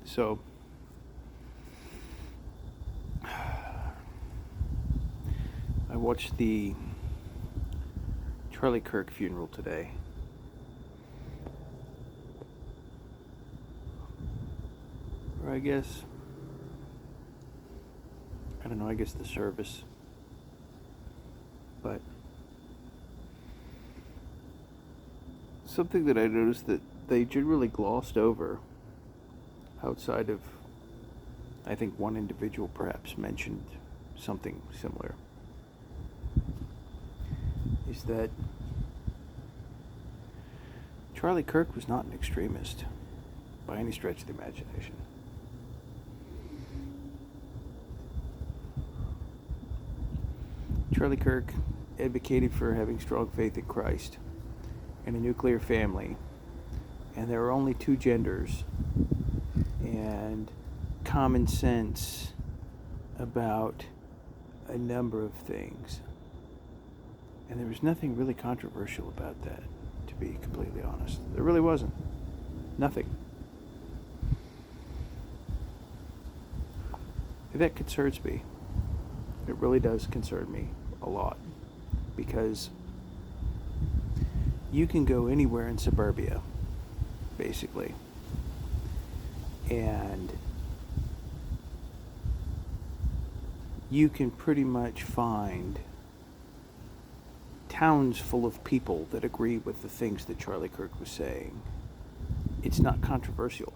So, I watched the Charlie Kirk funeral today. Or I guess the service. But something that I noticed that they generally glossed over, outside of, I think one individual perhaps mentioned something similar, is that Charlie Kirk was not an extremist by any stretch of the imagination. Charlie Kirk advocated for having strong faith in Christ and a nuclear family, and there are only two genders, and common sense about a number of things. And there was nothing really controversial about that, to be completely honest. There really wasn't. Nothing. That concerns me. It really does concern me a lot, because you can go anywhere in suburbia, basically, and you can pretty much find towns full of people that agree with the things that Charlie Kirk was saying. It's not controversial.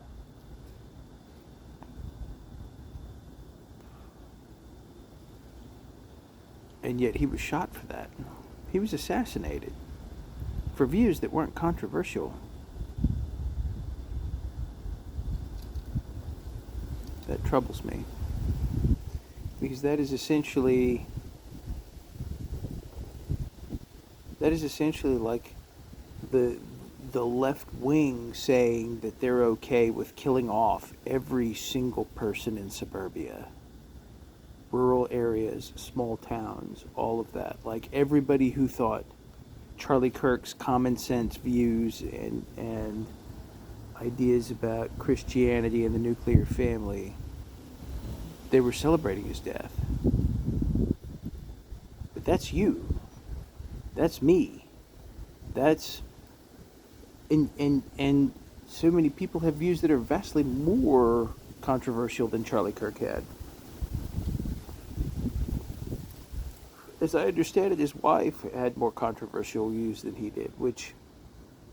And yet he was shot for that. He was assassinated for views that weren't controversial. That troubles me, because that is essentially like the left wing saying that they're okay with killing off every single person in suburbia, rural areas, small towns, all of that. Like everybody who thought Charlie Kirk's common sense views and ideas about Christianity and the nuclear family, they were celebrating his death. But that's you. That's me. That's and so many people have views that are vastly more controversial than Charlie Kirk had. As I understand it, his wife had more controversial views than he did, which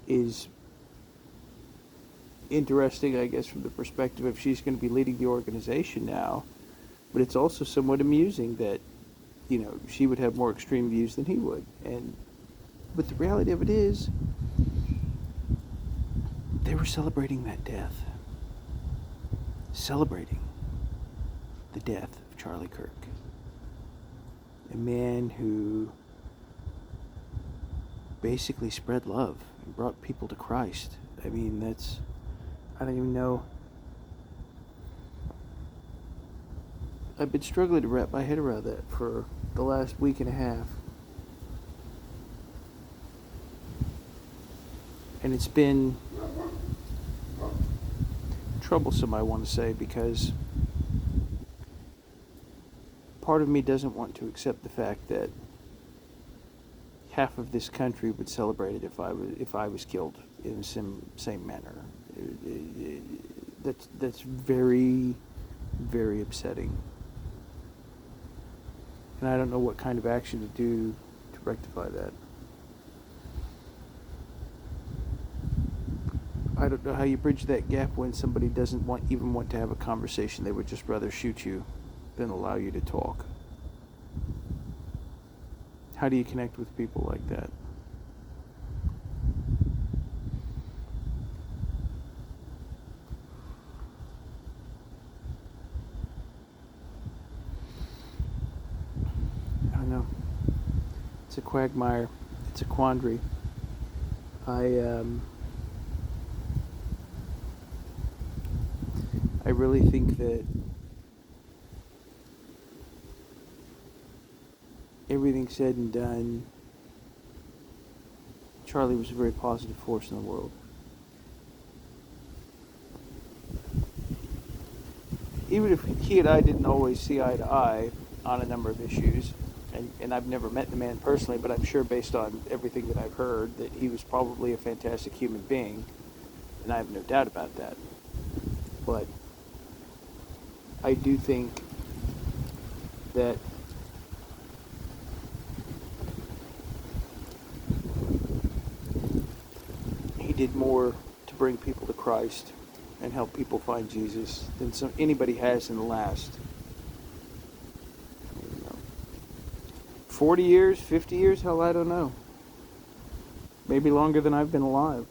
is interesting, I guess, from the perspective of she's going to be leading the organization now. But it's also somewhat amusing that, she would have more extreme views than he would. But the reality of it is, they were celebrating that death. Celebrating the death of Charlie Kirk. A man who basically spread love and brought people to Christ. I mean, I don't even know. I've been struggling to wrap my head around that for the last week and a half. And it's been troublesome, I want to say, because part of me doesn't want to accept the fact that half of this country would celebrate it if I was killed in the same manner. That's very, very upsetting. And I don't know what kind of action to do to rectify that. I don't know how you bridge that gap when somebody doesn't even want to have a conversation. They would just rather shoot you than allow you to talk. How do you connect with people like that? I don't know. It's a quagmire. It's a quandary. I really think that everything said and done, Charlie was a very positive force in the world. even if he and I didn't always see eye to eye on a number of issues, and I've never met the man personally, but I'm sure based on everything that I've heard that he was probably a fantastic human being, and I have no doubt about that. But I do think that he did more to bring people to Christ and help people find Jesus than anybody has in the last 40 years, 50 years, hell, I don't know. Maybe longer than I've been alive.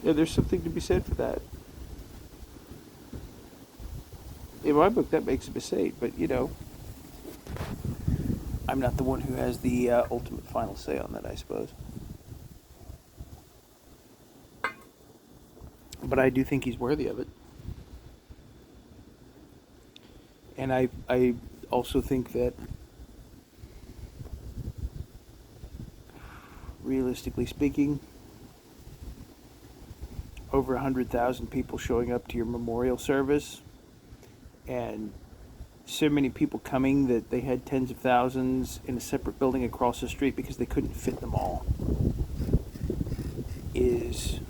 Yeah, there's something to be said for that. In my book, that makes him a saint, but I'm not the one who has the ultimate final say on that, I suppose. But I do think he's worthy of it. And I also think that, realistically speaking, over 100,000 people showing up to your memorial service, and so many people coming that they had tens of thousands in a separate building across the street because they couldn't fit them all, is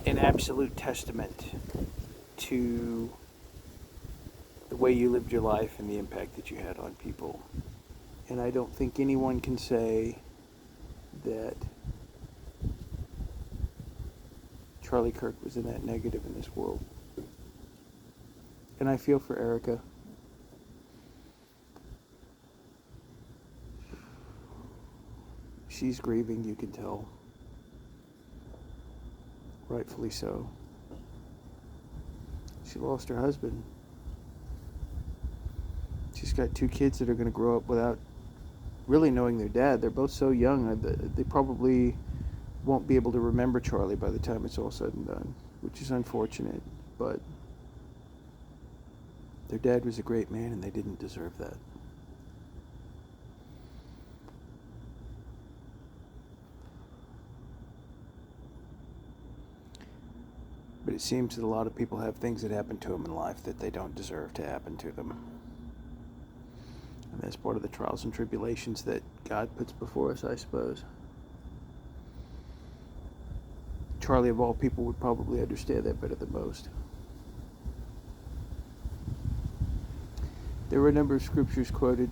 an absolute testament to the way you lived your life and the impact that you had on people. And I don't think anyone can say that Charlie Kirk was in that negative in this world. And I feel for Erica. She's grieving, you can tell. Rightfully so. She lost her husband. She's got 2 kids that are going to grow up without really knowing their dad. They're both so young, they probably won't be able to remember Charlie by the time it's all said and done, which is unfortunate, but their dad was a great man and they didn't deserve that. But it seems that a lot of people have things that happen to them in life that they don't deserve to happen to them. And that's part of the trials and tribulations that God puts before us, I suppose. Charlie, of all people, would probably understand that better than most. There were a number of scriptures quoted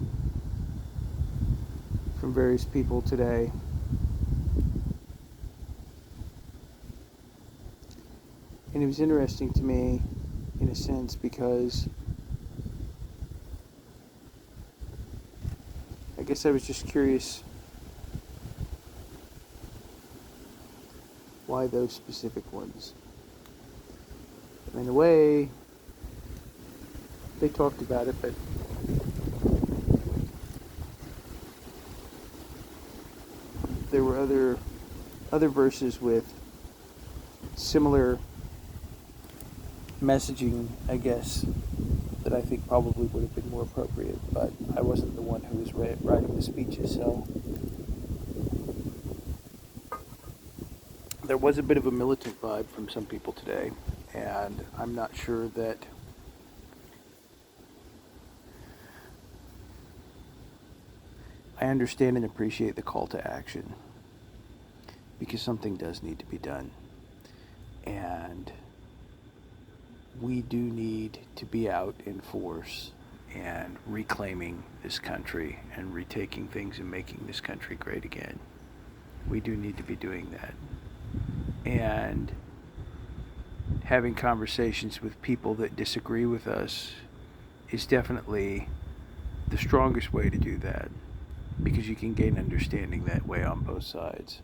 from various people today. And it was interesting to me, in a sense, because I guess I was just curious why those specific ones. And in a way, they talked about it, but there were other verses with similar messaging, I guess, that I think probably would have been more appropriate, but I wasn't the one who was writing the speeches, so there was a bit of a militant vibe from some people today, and I'm not sure that I understand and appreciate the call to action, because something does need to be done, and we do need to be out in force and reclaiming this country and retaking things and making this country great again. We do need to be doing that. And having conversations with people that disagree with us is definitely the strongest way to do that, because you can gain understanding that way on both sides.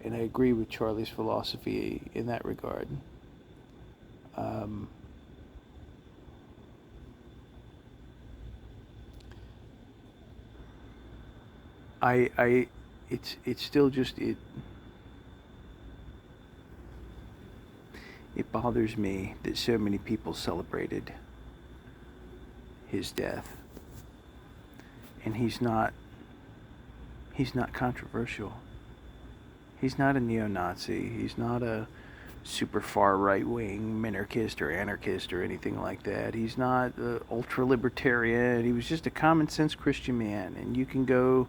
And I agree with Charlie's philosophy in that regard. It's still just, it bothers me that so many people celebrated his death, and he's not controversial. He's not a neo-Nazi. He's not a super far right wing minarchist or anarchist or anything like that. He's not ultra libertarian. He was just a common sense Christian man. And you can go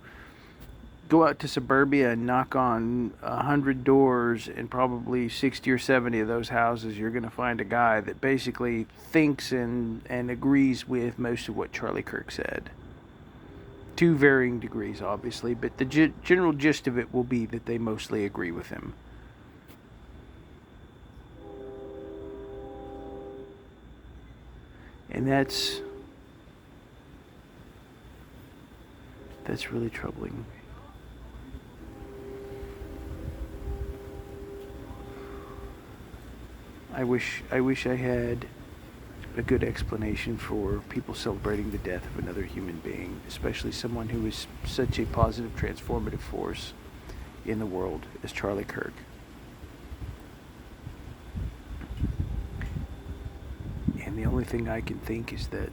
out to suburbia and knock on 100 doors, and probably 60 or 70 of those houses you're going to find a guy that basically thinks and agrees with most of what Charlie Kirk said. To varying degrees, obviously, but the general gist of it will be that they mostly agree with him. And that's really troubling. I wish I had a good explanation for people celebrating the death of another human being, especially someone who is such a positive, transformative force in the world as Charlie Kirk. And the only thing I can think is that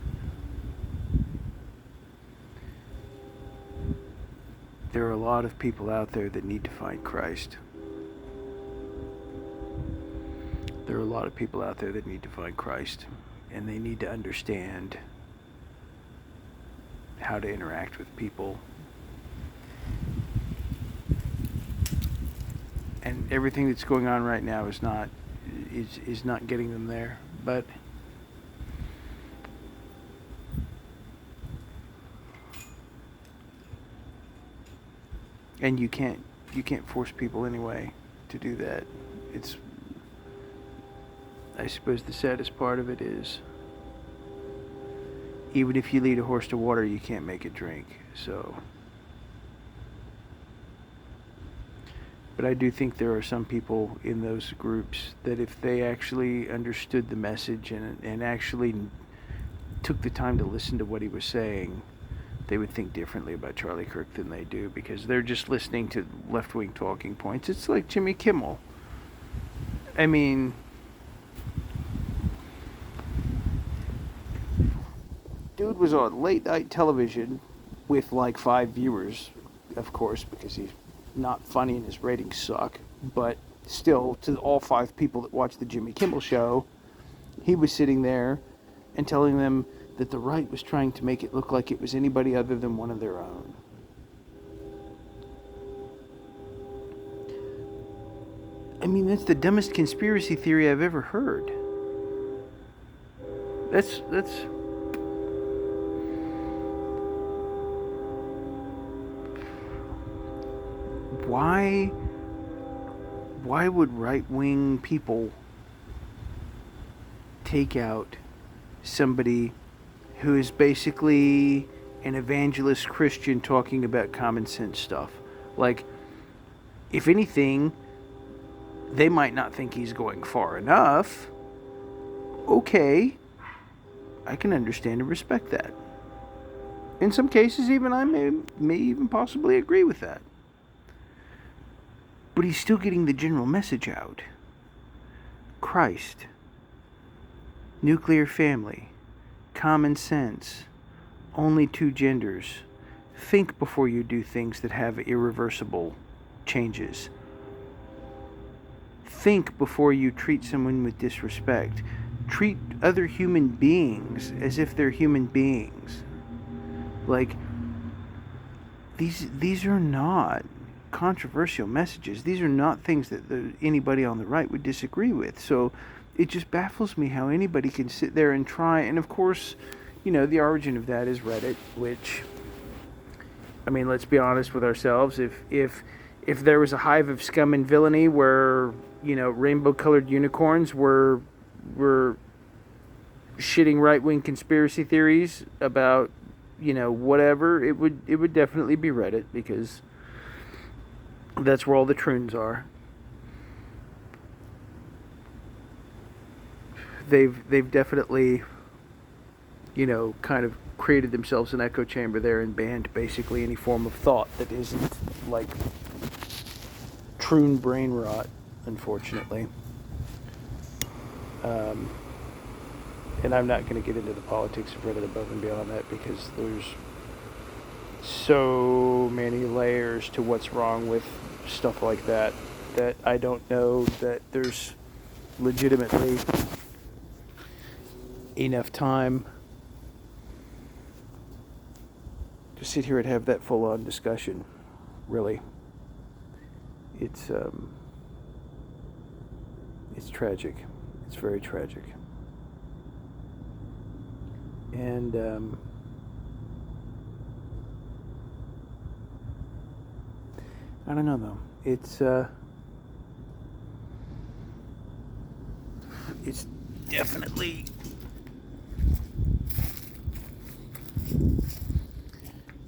there are a lot of people out there that need to find Christ. There are a lot of people out there that need to find Christ, and they need to understand how to interact with people. And everything that's going on right now is not getting them there, but and you can't force people anyway to do that. It's, I suppose the saddest part of it is, even if you lead a horse to water, you can't make it drink. So, but I do think there are some people in those groups that if they actually understood the message and actually took the time to listen to what he was saying, they would think differently about Charlie Kirk than they do, because they're just listening to left-wing talking points. It's like Jimmy Kimmel. I mean, dude was on late-night television with like 5 viewers, of course, because he's not funny and his ratings suck. But still, to all 5 people that watch the Jimmy Kimmel show, he was sitting there and telling them that the right was trying to make it look like it was anybody other than one of their own. I mean, that's the dumbest conspiracy theory I've ever heard. That's why would right-wing people take out somebody who is basically an evangelist Christian talking about common sense stuff? Like, if anything, they might not think he's going far enough. Okay, I can understand and respect that. In some cases, even I may even possibly agree with that. But he's still getting the general message out. Christ, nuclear family, common sense, only 2 genders. Think before you do things that have irreversible changes. Think before you treat someone with disrespect. Treat other human beings as if they're human beings. Like, these are not controversial messages. These are not things that anybody on the right would disagree with. So it just baffles me how anybody can sit there and try. And of course, you know, the origin of that is Reddit, which, I mean, let's be honest with ourselves. If there was a hive of scum and villainy where, you know, rainbow-colored unicorns were shitting right-wing conspiracy theories about, you know, whatever, it would definitely be Reddit, because that's where all the troons are. They've definitely, you know, kind of created themselves an echo chamber there and banned basically any form of thought that isn't like troon brain rot, unfortunately. And I'm not going to get into the politics of Reddit above and beyond that, because there's so many layers to what's wrong with stuff like that I don't know that there's legitimately enough time to sit here and have that full-on discussion. Really, it's tragic. It's very tragic, and I don't know though. It's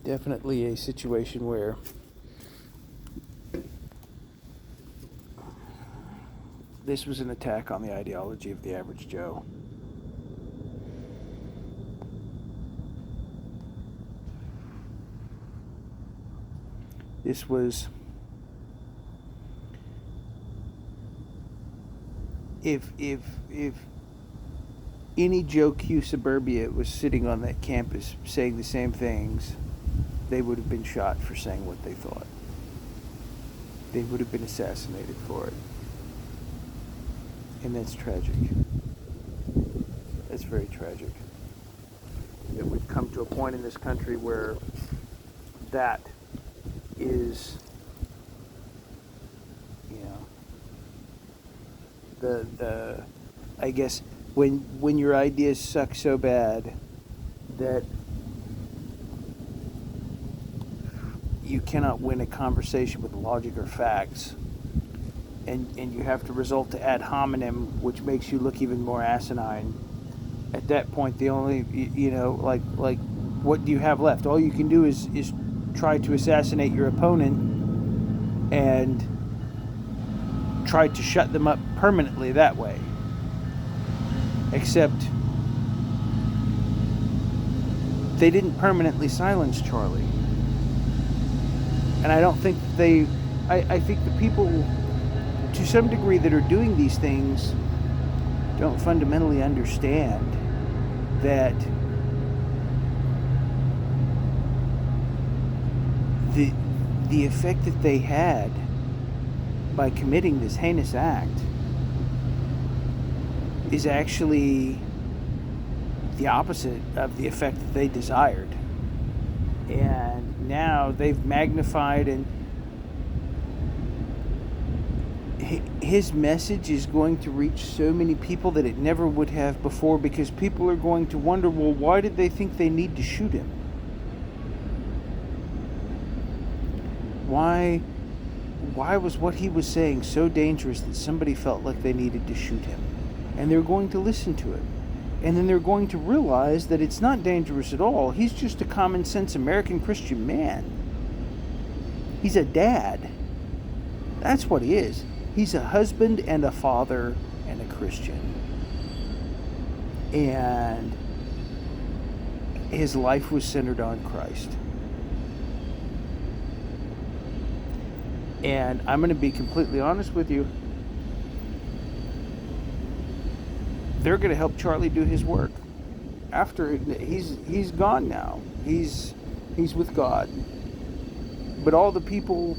definitely a situation where this was an attack on the ideology of the average Joe. This was, if any Joe Q suburbia was sitting on that campus saying the same things, they would have been shot for saying what they thought. They would have been assassinated for it. And that's tragic. That's very tragic. That we've come to a point in this country where that is, you know, the I guess when your ideas suck so bad that you cannot win a conversation with logic or facts, and you have to resort to ad hominem, which makes you look even more asinine. At that point, the only, like what do you have left? All you can do is try to assassinate your opponent and try to shut them up permanently that way. Except they didn't permanently silence Charlie. And I don't think I think the people, to some degree, that are doing these things don't fundamentally understand that the effect that they had by committing this heinous act is actually the opposite of the effect that they desired. And now they've magnified, and his message is going to reach so many people that it never would have before, because people are going to wonder, well, why did they think they need to shoot him? Why was what he was saying so dangerous that somebody felt like they needed to shoot him? And they're going to listen to it. And then they're going to realize that it's not dangerous at all. He's just a common sense American Christian man. He's a dad. That's what he is. He's a husband and a father and a Christian. And his life was centered on Christ. And I'm going to be completely honest with you. They're going to help Charlie do his work. After he's gone now. He's with God. But all the people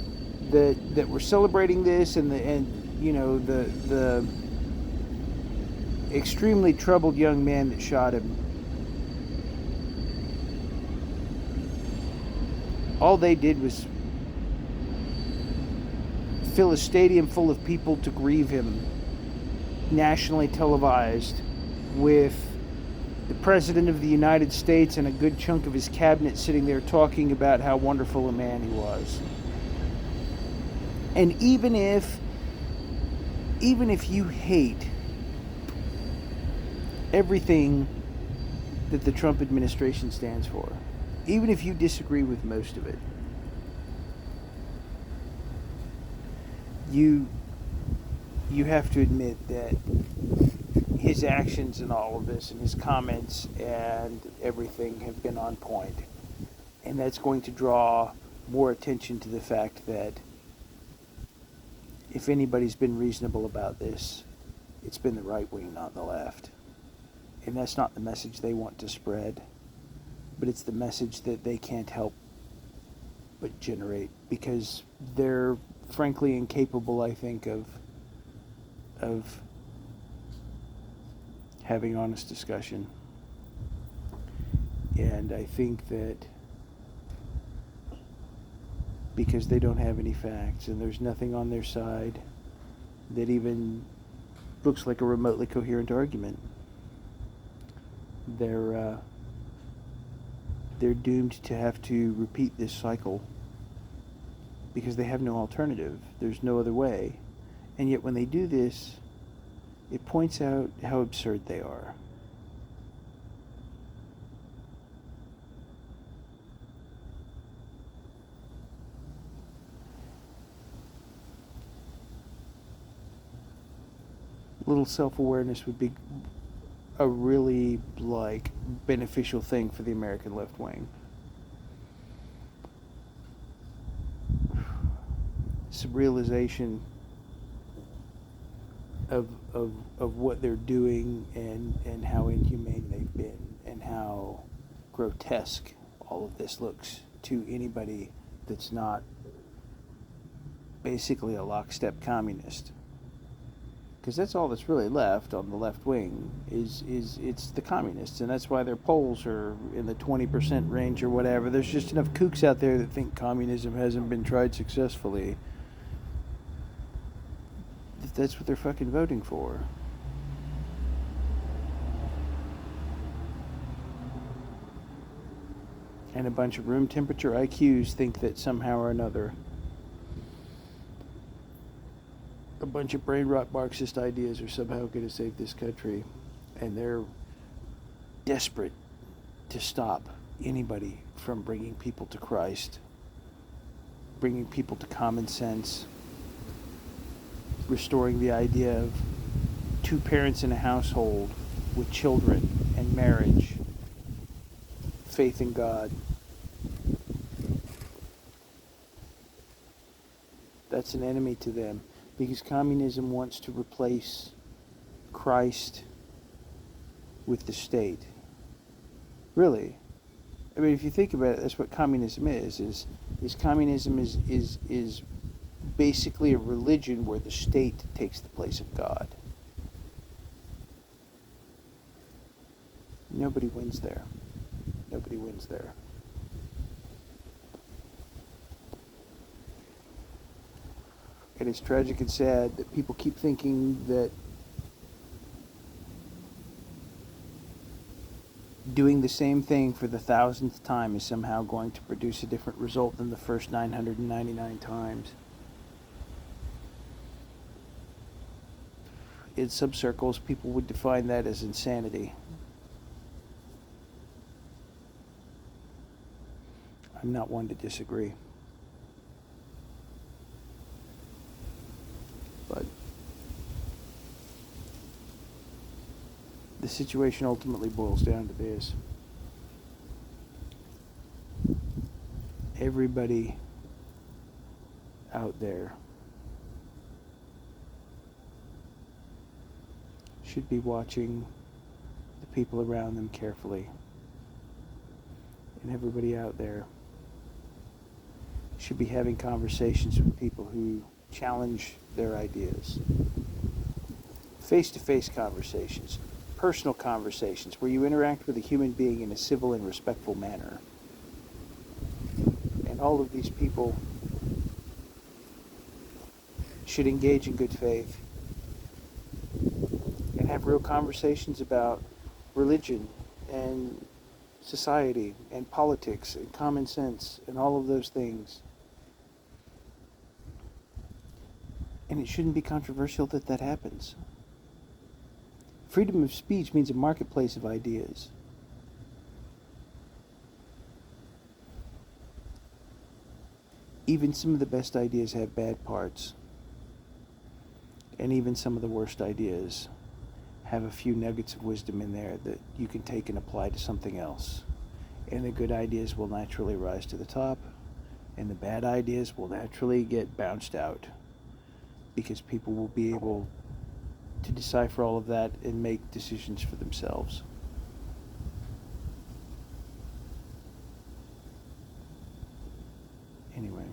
that were celebrating this, and the extremely troubled young man that shot him, all they did was fill a stadium full of people to grieve him, nationally televised, with the President of the United States and a good chunk of his cabinet sitting there talking about how wonderful a man he was. And even if you hate everything that the Trump administration stands for, even if you disagree with most of it, you have to admit that his actions in all of this, and his comments and everything, have been on point. And that's going to draw more attention to the fact that if anybody's been reasonable about this, it's been the right wing, not the left. And that's not the message they want to spread, but it's the message that they can't help but generate, because they're frankly incapable, I think, of having honest discussion. And I think that because they don't have any facts and there's nothing on their side that even looks like a remotely coherent argument, they're doomed to have to repeat this cycle because they have no alternative. There's no other way. And yet when they do this, it points out how absurd they are. Little self-awareness would be a really beneficial thing for the American left wing. Some realization of what they're doing and how inhumane they've been and how grotesque all of this looks to anybody that's not basically a lockstep communist. Because that's all that's really left on the left wing is it's the communists, and that's why their polls are in the 20% range or whatever. There's just enough kooks out there that think communism hasn't been tried successfully. That's what they're fucking voting for. And a bunch of room temperature IQs think that somehow or another a bunch of brain rot Marxist ideas are somehow going to save this country, and they're desperate to stop anybody from bringing people to Christ, bringing people to common sense, restoring the idea of two parents in a household with children and marriage, faith in God. That's an enemy to them. Because communism wants to replace Christ with the state. Really. I mean, if you think about it, that's what communism is communism is basically a religion where the state takes the place of God. Nobody wins there. Nobody wins there. And it's tragic and sad that people keep thinking that doing the same thing for the 1000th time is somehow going to produce a different result than the first 999 times. In some circles, people would define that as insanity. I'm not one to disagree. But the situation ultimately boils down to this. Everybody out there should be watching the people around them carefully. And everybody out there should be having conversations with people who challenge their ideas. Face-to-face conversations, personal conversations, where you interact with a human being in a civil and respectful manner. And all of these people should engage in good faith and have real conversations about religion and society and politics and common sense and all of those things. And it shouldn't be controversial that that happens. Freedom of speech means a marketplace of ideas. Even some of the best ideas have bad parts. And even some of the worst ideas have a few nuggets of wisdom in there that you can take and apply to something else. And the good ideas will naturally rise to the top, and the bad ideas will naturally get bounced out, because people will be able to decipher all of that and make decisions for themselves. Anyway.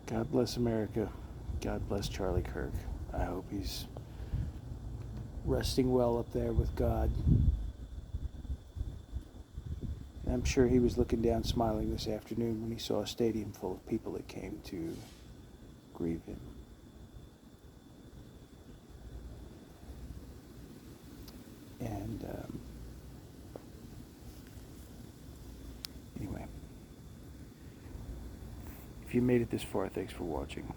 God bless America. God bless Charlie Kirk. I hope he's resting well up there with God. I'm sure he was looking down smiling this afternoon when he saw a stadium full of people that came to grieve him. And anyway, if you made it this far, thanks for watching.